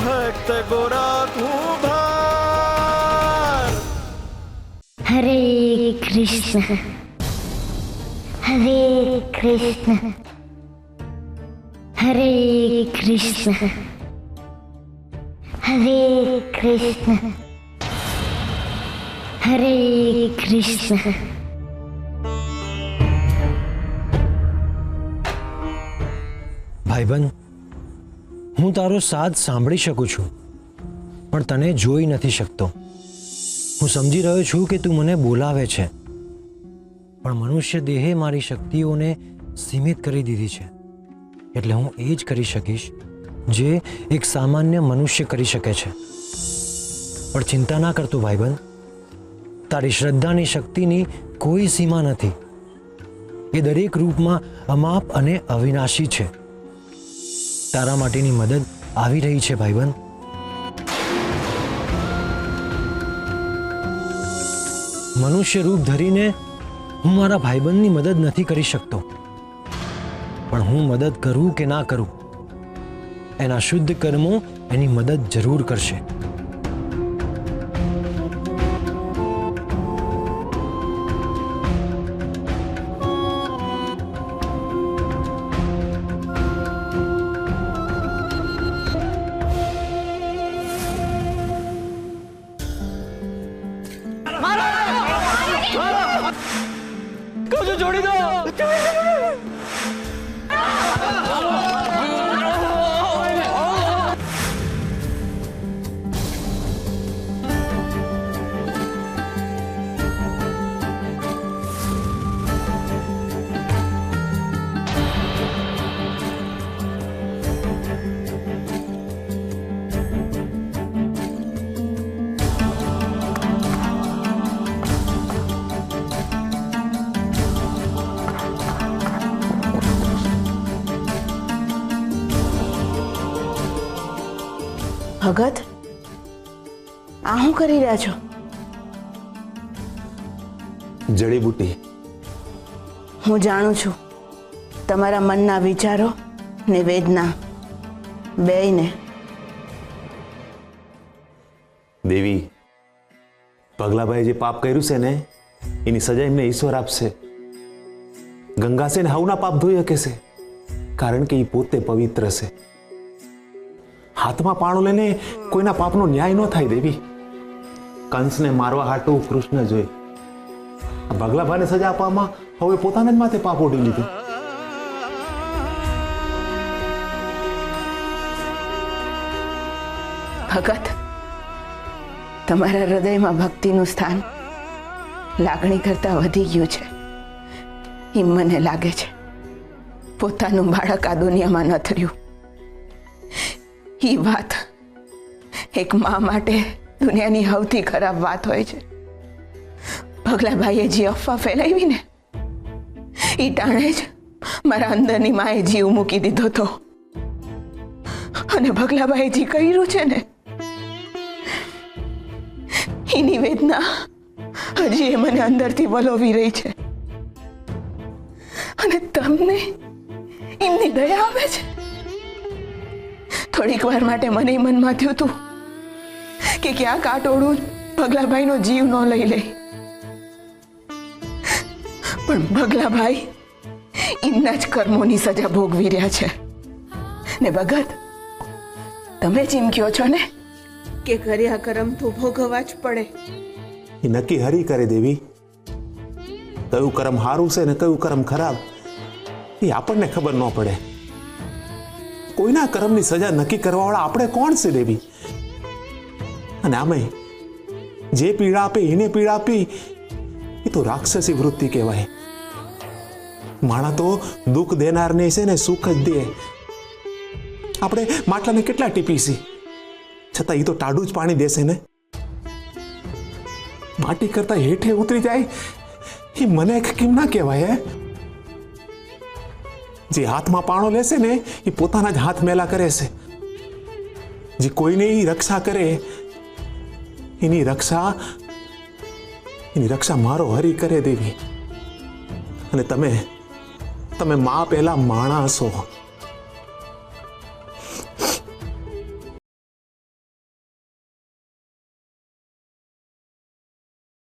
भक्त गोरा कुभार। हरे कृष्ण हरे कृष्ण हरे कृष्ण हरे कृष्ण हरे कृष्ण। ભાઈબંધ, હું તારો સાથ સાંભળી શકું છું, પણ તને જોઈ નથી શકતો. હું સમજી રહ્યો છું કે તું મને બોલાવે છે, પણ મનુષ્ય દેહે મારી શક્તિઓને સીમિત કરી દીધી છે. એટલે હું એ જ કરી શકીશ જે એક સામાન્ય મનુષ્ય કરી શકે છે. પણ ચિંતા ના કરતો ભાઈબંધ, તારી શ્રદ્ધાની શક્તિની કોઈ સીમા નથી. એ દરેક રૂપમાં અમાપ અને અવિનાશી છે. તારા માટેની મદદ આવી રહી છે ભાઈબંધ. મનુષ્ય રૂપ ધરીને હું મારા ભાઈબંધની મદદ નથી કરી શકતો, પણ હું મદદ કરું કે ના કરું, એના શુદ્ધ કર્મો એની મદદ જરૂર કરશે. जोड़ी दो। ભગત, આ શું કરી રહ્યા છો? જડીબુટી. હું જાણું છું તમારા મનના વિચારો ને વેદના બેયને. દેવી, પગલાભાઈ જે પાપ કર્યું છે ને એની સજા એમને ઈશ્વર આપશે. ગંગા છે ને હવના પાપ ધોઈ શકે છે, કારણ કે એ પોતે પવિત્ર છે. હાથમાં પાણું લઈને કોઈના પાપનો ન્યાય ન થાય દેવી. કંસને મારવા હાટું કૃષ્ણ જોઈ ભગલાભાઈને સજા આપવામાં હવે પોતાને જ માથે પાપ ઓઢી લીધું. ભગત, તમારા હૃદયમાં ભક્તિનું સ્થાન લાગણી કરતા વધી ગયું છે. એમ મને લાગે છે. પોતાનું બાળક આ દુનિયામાં ન થયું. એ વાત એક મા માટે દુનિયાની સૌથી ખરાબ વાત હોય છે. ભગલાભાઈએ જે અફવા ફેલાવી ને એ ટાણે જ મારા અંદરની માએ જીવ મૂકી દીધો હતો. અને ભગલાભાઈએ જે કર્યું છે ને એની વેદના હજી એ મને અંદરથી વલોવી રહી છે. અને તમને એમની દયા આવે છે. થોડીક વાર માટે મને મનમાં થયું હતું કે ક્યાંક આ ટોળું ભગલાભાઈનો જીવ ન લઈ લે, પણ ભગલાભાઈ એમના જ કર્મોની સજા ભોગવી રહ્યા છે. ને ભગત, તમે જ એમ કહો છો ને કે કર્યા કર્મ તો ભોગવવા જ પડે. એ નક્કી હરી કરે દેવી. કયું કર્મ સારું છે ને કયું કર્મ ખરાબ એ આપણને ખબર ન પડે. કોઈના કર્મની સજા નક્કી કરવાવાળા આપણે કોણ છે દેવી? અને આમે જે પીડા આપે એને પીડા આપી એ તો રાક્ષસી વૃત્તિ કહેવાય. માણા તો દુઃખ દેનારને છે ને સુખ જ દે. આપણે માટલાને કેટલા ટીપીશી, છતાં એ તો ટાઢું જ પાણી દેશે ને. માટી કરતા હેઠે ઉતરી જાય એ મને કેમ ના કહેવાય? જે હાથમાં પાણો લેશે ને એ પોતાના જ હાથ મેલા કરે છે. જે કોઈને રક્ષા કરે એની રક્ષા મારો હરી કરે દેવી. અને તમે માં પહેલા માણસ છો.